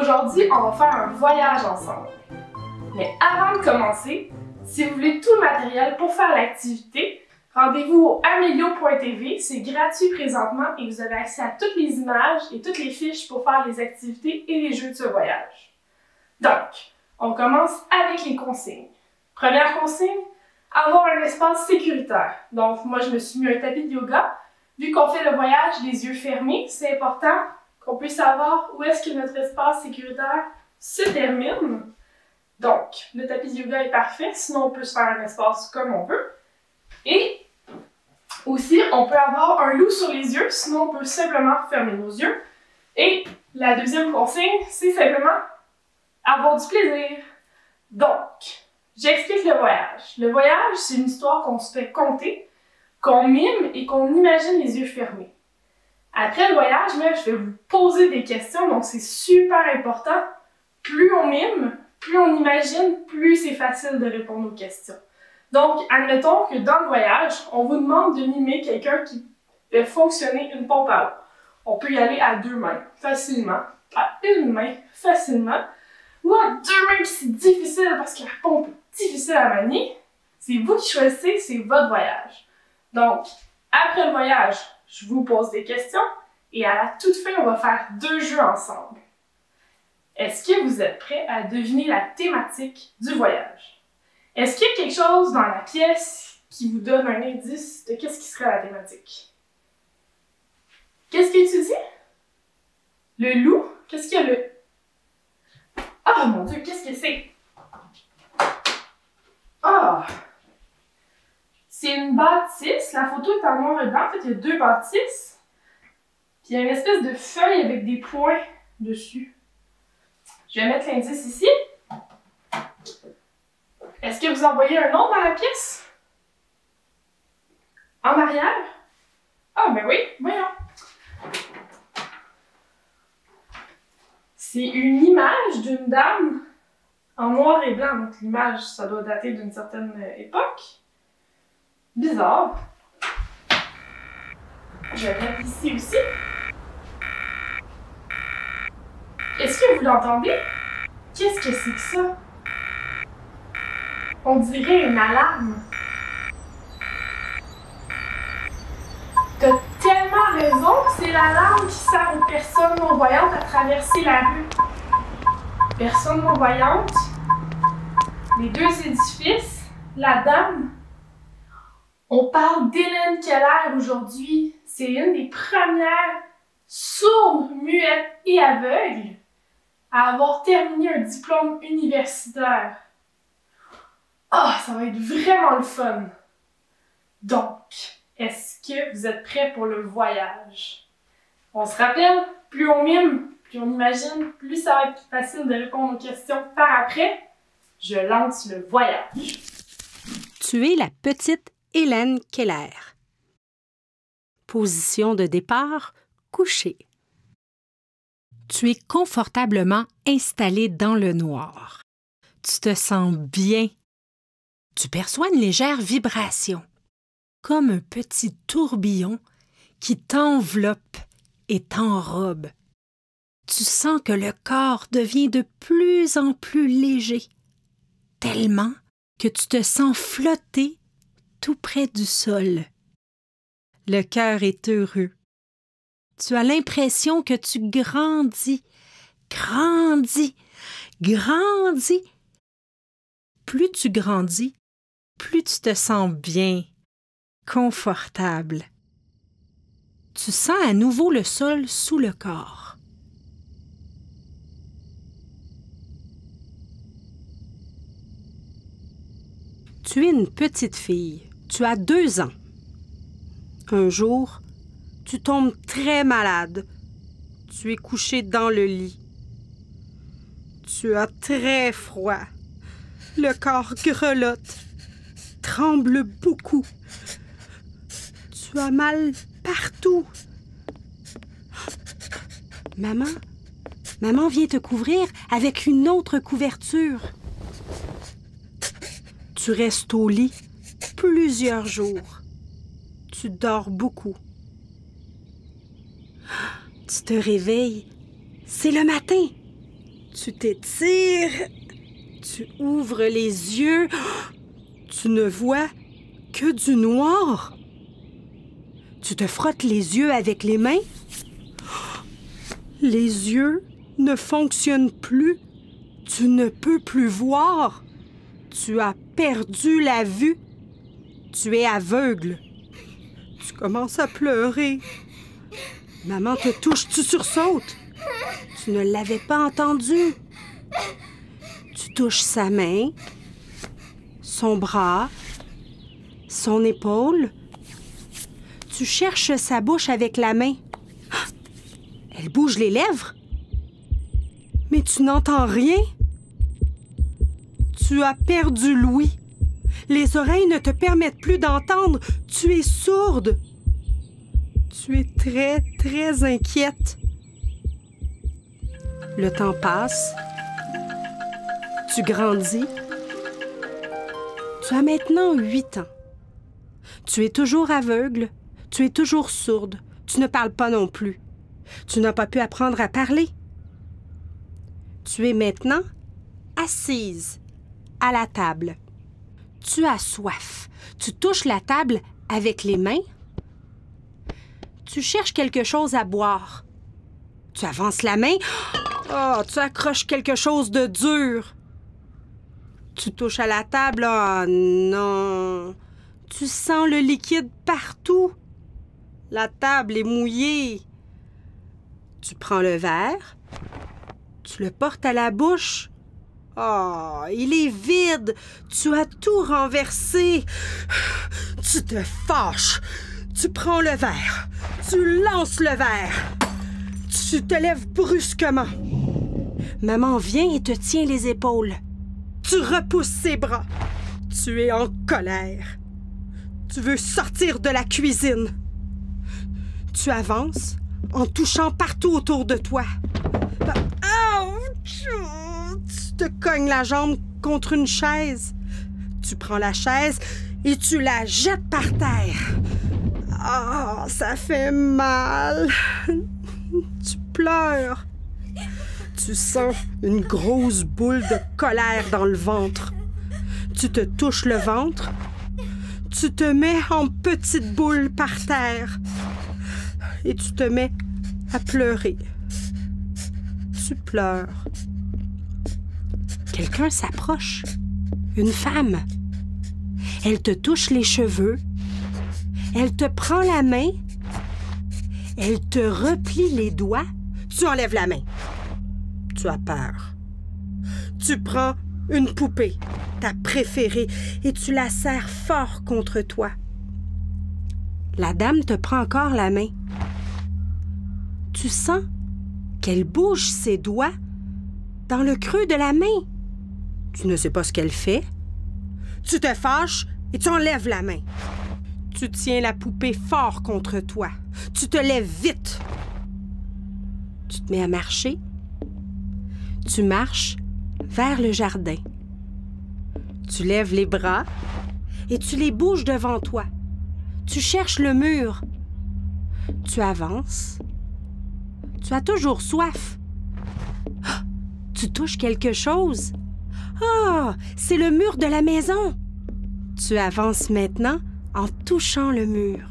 Aujourd'hui, on va faire un voyage ensemble. Mais avant de commencer, si vous voulez tout le matériel pour faire l'activité, rendez-vous au amelio.tv, c'est gratuit présentement et vous avez accès à toutes les images et toutes les fiches pour faire les activités et les jeux de ce voyage. Donc, on commence avec les consignes. Première consigne, avoir un espace sécuritaire. Donc, moi, je me suis mis un tapis de yoga. Vu qu'on fait le voyage les yeux fermés, c'est important qu'on puisse savoir où est-ce que notre espace sécuritaire se termine. Donc, le tapis de yoga est parfait, sinon on peut se faire un espace comme on veut. Et aussi, on peut avoir un loup sur les yeux, sinon on peut simplement fermer nos yeux. Et la deuxième consigne, c'est simplement avoir du plaisir. Donc, j'explique le voyage. Le voyage, c'est une histoire qu'on se fait conter, qu'on mime et qu'on imagine les yeux fermés. Après le voyage, là, je vais vous poser des questions, donc c'est super important. Plus on mime, plus on imagine, plus c'est facile de répondre aux questions. Donc, admettons que dans le voyage, on vous demande de mimer quelqu'un qui fait fonctionner une pompe à eau. On peut y aller à deux mains, facilement, à une main, facilement, ou à deux mains, c'est difficile parce que la pompe est difficile à manier. C'est vous qui choisissez, c'est votre voyage. Donc, après le voyage, je vous pose des questions et à la toute fin, on va faire deux jeux ensemble. Est-ce que vous êtes prêts à deviner la thématique du voyage? Est-ce qu'il y a quelque chose dans la pièce qui vous donne un indice de qu'est-ce qui serait la thématique? Qu'est-ce que tu dis? Le loup? Qu'est-ce qu'il y a le... Oh mon Dieu, qu'est-ce que c'est? Ah! C'est une bâtisse. La photo est en noir et blanc. En fait, il y a deux bâtisses. Puis il y a une espèce de feuille avec des points dessus. Je vais mettre l'indice ici. Est-ce que vous en voyez un autre dans la pièce? En arrière? Ah, ben oui, voyons. C'est une image d'une dame en noir et blanc. Donc l'image, ça doit dater d'une certaine époque. Bizarre. Je vais mettre ici aussi. Est-ce que vous l'entendez? Qu'est-ce que c'est que ça? On dirait une alarme. T'as tellement raison, c'est l'alarme qui sert aux personnes non-voyantes à traverser la rue. Personnes non-voyantes, les deux édifices, la dame. On parle d'Hélène Keller aujourd'hui. C'est une des premières sourdes, muettes et aveugles à avoir terminé un diplôme universitaire. Ah, ça va être vraiment le fun! Donc, est-ce que vous êtes prêts pour le voyage? On se rappelle, plus on mime, plus on imagine, plus ça va être facile de répondre aux questions par après. Je lance le voyage. Tu es la petite Hélène Keller. Position de départ, couchée. Tu es confortablement installée dans le noir. Tu te sens bien. Tu perçois une légère vibration, comme un petit tourbillon qui t'enveloppe et t'enrobe. Tu sens que le corps devient de plus en plus léger, tellement que tu te sens flotter tout près du sol. Le cœur est heureux. Tu as l'impression que tu grandis, grandis, grandis. Plus tu grandis, plus tu te sens bien, confortable. Tu sens à nouveau le sol sous le corps. Tu es une petite fille. Tu as 2 ans. Un jour, tu tombes très malade. Tu es couchée dans le lit. Tu as très froid. Le corps grelotte, tremble beaucoup. Tu as mal partout. Maman vient te couvrir avec une autre couverture. Tu restes au lit plusieurs jours. Tu dors beaucoup. Tu te réveilles. C'est le matin. Tu t'étires. Tu ouvres les yeux. Tu ne vois que du noir. Tu te frottes les yeux avec les mains. Les yeux ne fonctionnent plus. Tu ne peux plus voir. Tu as perdu la vue. Tu es aveugle. Tu commences à pleurer. Maman te touche, tu sursautes. Tu ne l'avais pas entendu. Tu touches sa main, son bras, son épaule. Tu cherches sa bouche avec la main. Elle bouge les lèvres. Mais tu n'entends rien. Tu as perdu l'ouïe. Les oreilles ne te permettent plus d'entendre. Tu es sourde. Tu es très, très inquiète. Le temps passe. Tu grandis. Tu as maintenant 8 ans. Tu es toujours aveugle. Tu es toujours sourde. Tu ne parles pas non plus. Tu n'as pas pu apprendre à parler. Tu es maintenant assise à la table. Tu as soif. Tu touches la table avec les mains. Tu cherches quelque chose à boire. Tu avances la main. Oh, tu accroches quelque chose de dur. Tu touches à la table. Oh non. Tu sens le liquide partout. La table est mouillée. Tu prends le verre. Tu le portes à la bouche. Oh, il est vide. Tu as tout renversé. Tu te fâches. Tu prends le verre. Tu lances le verre. Tu te lèves brusquement. Maman vient et te tient les épaules. Tu repousses ses bras. Tu es en colère. Tu veux sortir de la cuisine. Tu avances en touchant partout autour de toi. Ouch! Tu te cognes la jambe contre une chaise. Tu prends la chaise et tu la jettes par terre. Ah, ça fait mal. Tu pleures. Tu sens une grosse boule de colère dans le ventre. Tu te touches le ventre. Tu te mets en petite boule par terre. Et tu te mets à pleurer. Tu pleures. Quelqu'un s'approche. Une femme. Elle te touche les cheveux. Elle te prend la main. Elle te replie les doigts. Tu enlèves la main. Tu as peur. Tu prends une poupée, ta préférée, et tu la serres fort contre toi. La dame te prend encore la main. Tu sens qu'elle bouge ses doigts dans le creux de la main. Tu ne sais pas ce qu'elle fait. Tu te fâches et tu enlèves la main. Tu tiens la poupée fort contre toi. Tu te lèves vite. Tu te mets à marcher. Tu marches vers le jardin. Tu lèves les bras et tu les bouges devant toi. Tu cherches le mur. Tu avances. Tu as toujours soif. Ah, tu touches quelque chose. Ah, c'est le mur de la maison. Tu avances maintenant en touchant le mur.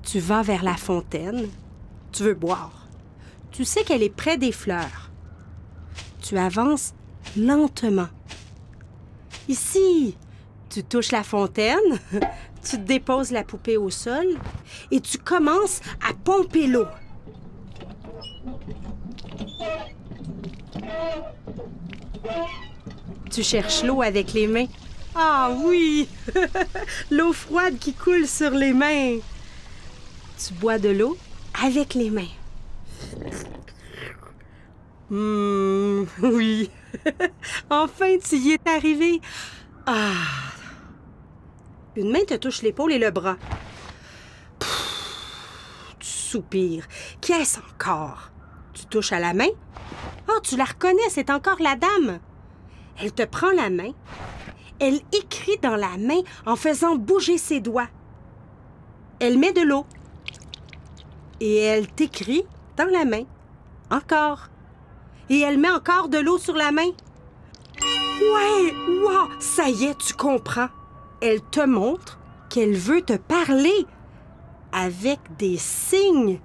Tu vas vers la fontaine. Tu veux boire. Tu sais qu'elle est près des fleurs. Tu avances lentement. Ici, tu touches la fontaine, tu déposes la poupée au sol et tu commences à pomper l'eau. Tu cherches l'eau avec les mains. Ah oui! L'eau froide qui coule sur les mains. Tu bois de l'eau avec les mains. Oui. Enfin, tu y es arrivé. Ah. Une main te touche l'épaule et le bras. Tu soupires. Qu'est-ce encore? Tu touches à la main? Ah, tu la reconnais, c'est encore la dame. Elle te prend la main. Elle écrit dans la main en faisant bouger ses doigts. Elle met de l'eau. Et elle t'écrit dans la main. Encore. Et elle met encore de l'eau sur la main. Ouais, wow, ça y est, tu comprends. Elle te montre qu'elle veut te parler avec des signes.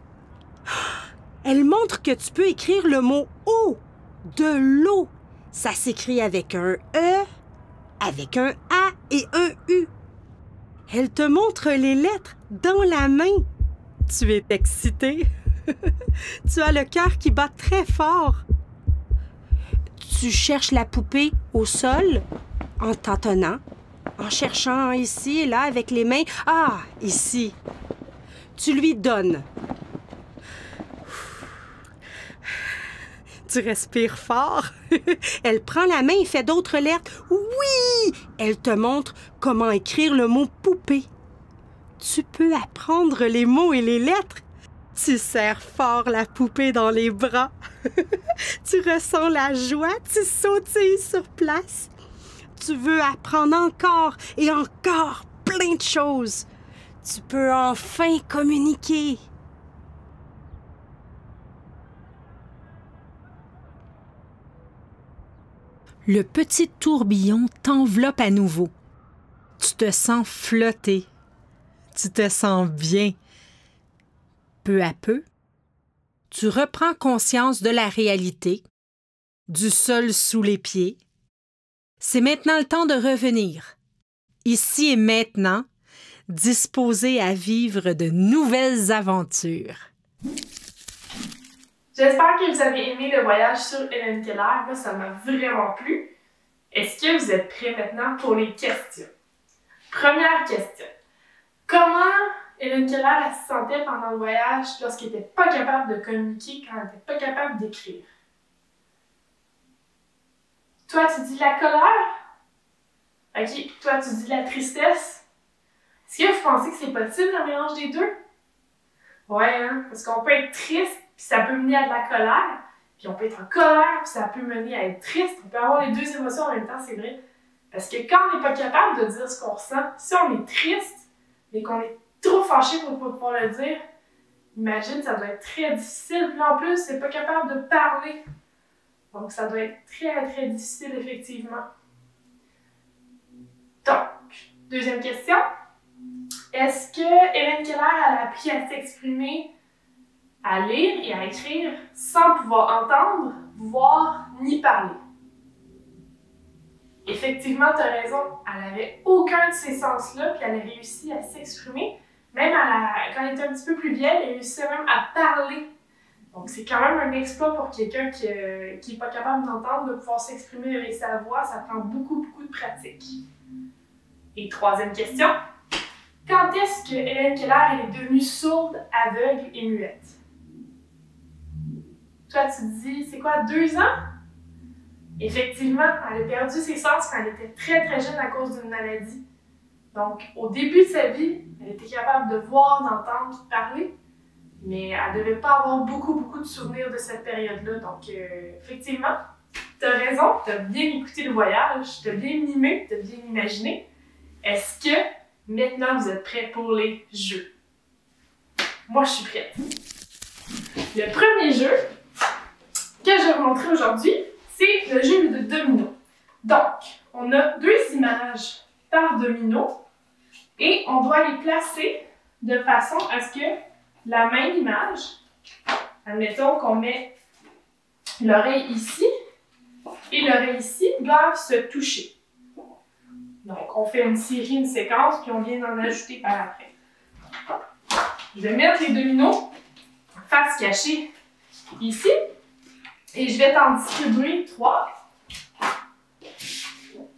Elle montre que tu peux écrire le mot « eau », de l'eau. Ça s'écrit avec un E, avec un A et un U. Elle te montre les lettres dans la main. Tu es excitée. Tu as le cœur qui bat très fort. Tu cherches la poupée au sol en tâtonnant, en cherchant ici et là avec les mains. Ah, ici. Tu lui donnes. Tu respires fort. Elle prend la main et fait d'autres lettres. Oui! Elle te montre comment écrire le mot poupée. Tu peux apprendre les mots et les lettres. Tu serres fort la poupée dans les bras. Tu ressens la joie, tu sautilles sur place. Tu veux apprendre encore et encore plein de choses. Tu peux enfin communiquer. Le petit tourbillon t'enveloppe à nouveau. Tu te sens flotter. Tu te sens bien. Peu à peu, tu reprends conscience de la réalité, du sol sous les pieds. C'est maintenant le temps de revenir, ici et maintenant, disposé à vivre de nouvelles aventures. J'espère que vous avez aimé le voyage sur Hélène Keller. Moi, ça m'a vraiment plu. Est-ce que vous êtes prêts maintenant pour les questions? Première question. Comment Hélène Keller elle se sentait pendant le voyage lorsqu'elle n'était pas capable de communiquer, quand elle n'était pas capable d'écrire? Toi, tu dis la colère? Ok, toi, tu dis la tristesse? Est-ce que vous pensez que c'est possible un mélange des deux? Ouais, hein? Parce qu'on peut être triste, puis ça peut mener à de la colère, puis on peut être en colère, puis ça peut mener à être triste. On peut avoir les deux émotions en même temps, c'est vrai. Parce que quand on n'est pas capable de dire ce qu'on ressent, si on est triste, mais qu'on est trop fâché pour ne pas pouvoir le dire, imagine, ça doit être très difficile. Puis en plus, c'est pas capable de parler. Donc, ça doit être très, très difficile, effectivement. Donc, deuxième question. Est-ce que Hélène Keller a appris à s'exprimer, à lire et à écrire sans pouvoir entendre, voir ni parler? Effectivement, tu as raison. Elle n'avait aucun de ces sens-là, puis elle a réussi à s'exprimer. Même quand elle était un petit peu plus vieille, elle réussissait même à parler. Donc, c'est quand même un exploit pour quelqu'un qui n'est pas capable d'entendre, de pouvoir s'exprimer avec sa voix. Ça prend beaucoup, beaucoup de pratique. Et troisième question. Quand est-ce que Hélène Keller est devenue sourde, aveugle et muette? Toi, tu te dis, c'est quoi, 2 ans? Effectivement, elle a perdu ses sens quand elle était très, très jeune à cause d'une maladie. Donc, au début de sa vie, elle était capable de voir, d'entendre, de parler, mais elle ne devait pas avoir beaucoup, beaucoup de souvenirs de cette période-là. Donc, effectivement, tu as raison, tu as bien écouté le voyage, tu as bien mimé, tu as bien imaginé. Est-ce que maintenant vous êtes prêts pour les jeux? Moi, je suis prête. Le premier jeu que je vais vous montrer aujourd'hui, c'est le jeu de domino. Donc, on a 2 images par domino et on doit les placer de façon à ce que la même image, admettons qu'on met l'oreille ici et l'oreille ici, doivent se toucher. Donc, on fait une série, une séquence, puis on vient d'en ajouter par après. Je vais mettre les dominos face cachée ici. Et je vais t'en distribuer 3.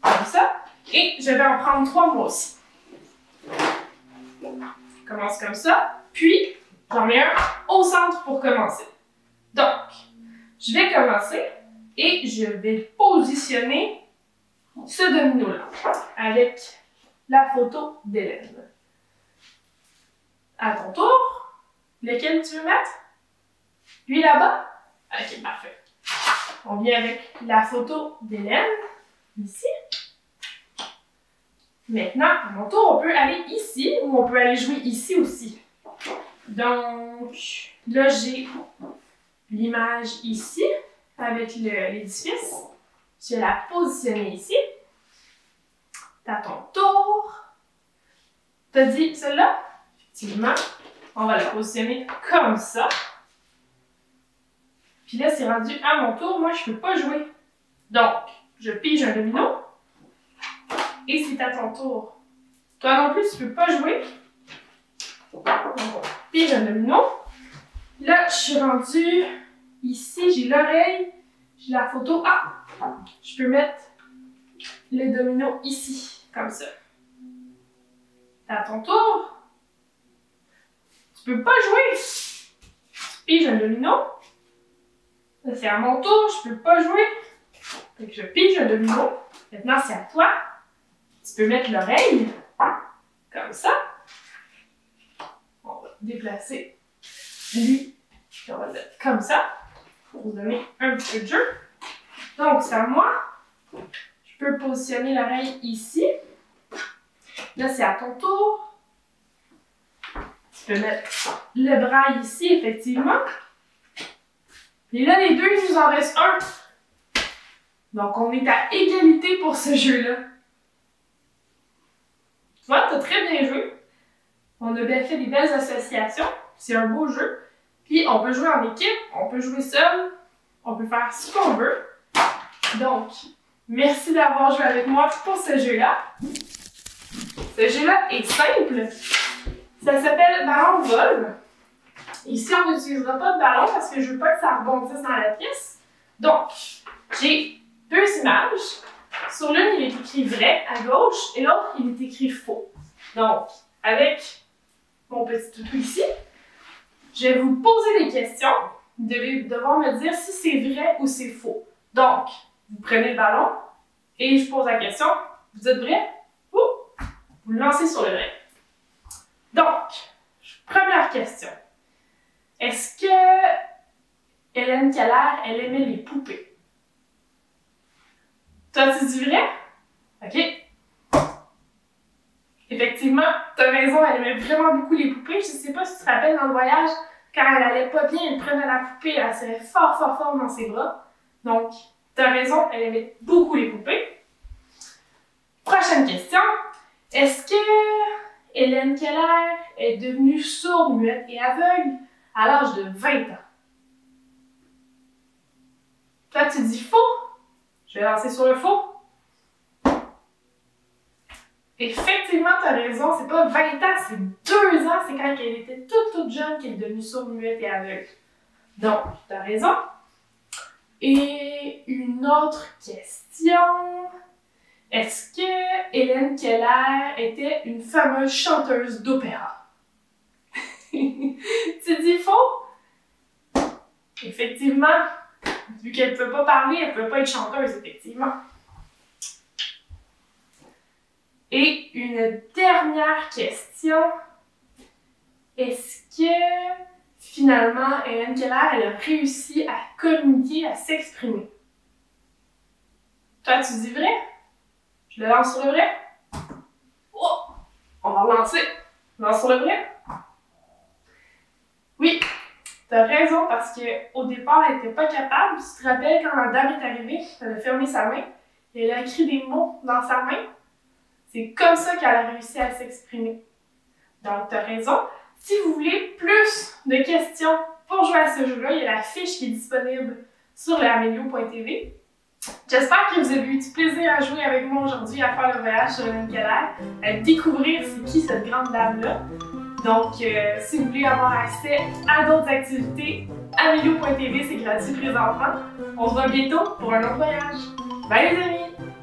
Comme ça. Et je vais en prendre 3 moi aussi. Je commence comme ça. Puis, j'en mets un au centre pour commencer. Donc, je vais commencer et je vais positionner ce domino-là avec la photo d'Hélène. À ton tour, lequel tu veux mettre? Lui là-bas? Ok, parfait. On vient avec la photo d'Hélène, ici. Maintenant, à mon tour, on peut aller ici ou on peut aller jouer ici aussi. Donc, là, j'ai l'image ici avec l'édifice. Je vais la positionner ici. À ton tour. T'as dit celle-là? Effectivement. On va la positionner comme ça. Puis là, c'est rendu à mon tour. Moi, je ne peux pas jouer. Donc, je pige un domino. Et c'est à ton tour. Toi non plus, tu ne peux pas jouer. Donc, on pige un domino. Là, je suis rendue ici. J'ai l'oreille. J'ai la photo. Ah! Je peux mettre le domino ici, comme ça. C'est à ton tour. Tu peux pas jouer. Tu piges un domino. Là, c'est à mon tour, je peux pas jouer. Fait que je pige un domino. Maintenant, c'est à toi. Tu peux mettre l'oreille, comme ça. On va déplacer lui. Puis on va le mettre comme ça, pour vous donner un petit peu de jeu. Donc, c'est à moi. Je peux positionner l'oreille ici. Là, c'est à ton tour. Tu peux mettre le bras ici, effectivement. Et là, les deux, il nous en reste un. Donc, on est à égalité pour ce jeu-là. Tu vois, tu as très bien joué. On a bien fait des belles associations. C'est un beau jeu. Puis, on peut jouer en équipe, on peut jouer seul, on peut faire ce qu'on veut. Donc, merci d'avoir joué avec moi pour ce jeu-là. Ce jeu-là est simple. Ça s'appelle ballon vol. Ici, on n'utilisera pas de ballon parce que je ne veux pas que ça rebondisse dans la pièce. Donc, j'ai deux images. Sur l'une, il est écrit vrai à gauche et l'autre, il est écrit faux. Donc, avec mon petit toutou ici, je vais vous poser des questions. Vous devez devoir me dire si c'est vrai ou c'est faux. Donc, vous prenez le ballon et je pose la question. Vous dites vrai ou vous le lancez sur le vrai. Donc, première question. Est-ce que Hélène Keller, elle aimait les poupées? Toi, tu dis vrai? OK. Effectivement, tu as raison, elle aimait vraiment beaucoup les poupées. Je ne sais pas si tu te rappelles dans le voyage, quand elle allait pas bien, elle prenait la poupée, elle la serrait fort, fort, fort dans ses bras. Donc, tu as raison, elle aimait beaucoup les poupées. Prochaine question. Est-ce que Hélène Keller est devenue sourde, muette et aveugle à l'âge de 20 ans? Toi, tu dis faux. Je vais lancer sur le faux. Effectivement, tu as raison, c'est pas 20 ans, c'est 2 ans, c'est quand elle était toute jeune qu'elle est devenue sourde, muette et aveugle. Donc, tu as raison. Et une autre question. Est-ce que Hélène Keller était une fameuse chanteuse d'opéra? Tu dis faux? Effectivement, vu qu'elle ne peut pas parler, elle ne peut pas être chanteuse, effectivement. Et une dernière question. Est-ce que, finalement, Hélène Keller, elle a réussi à communiquer, à s'exprimer? Toi, tu dis vrai? Je le lance sur le vrai? Oh! On va le lancer. Lance sur le vrai? Oui, t'as raison, parce qu'au départ, elle n'était pas capable. Tu te rappelles quand la dame est arrivée, elle a fermé sa main et elle a écrit des mots dans sa main. C'est comme ça qu'elle a réussi à s'exprimer. Donc, t'as raison. Si vous voulez plus de questions pour jouer à ce jeu-là, il y a la fiche qui est disponible sur le amelio.tv. J'espère que vous avez eu du plaisir à jouer avec moi aujourd'hui, à faire le voyage sur Hélène Keller, à découvrir c'est qui cette grande dame-là. Donc, si vous voulez avoir accès à d'autres activités, amelio.tv, c'est gratuit présentement. On se voit bientôt pour un autre voyage. Bye les amis!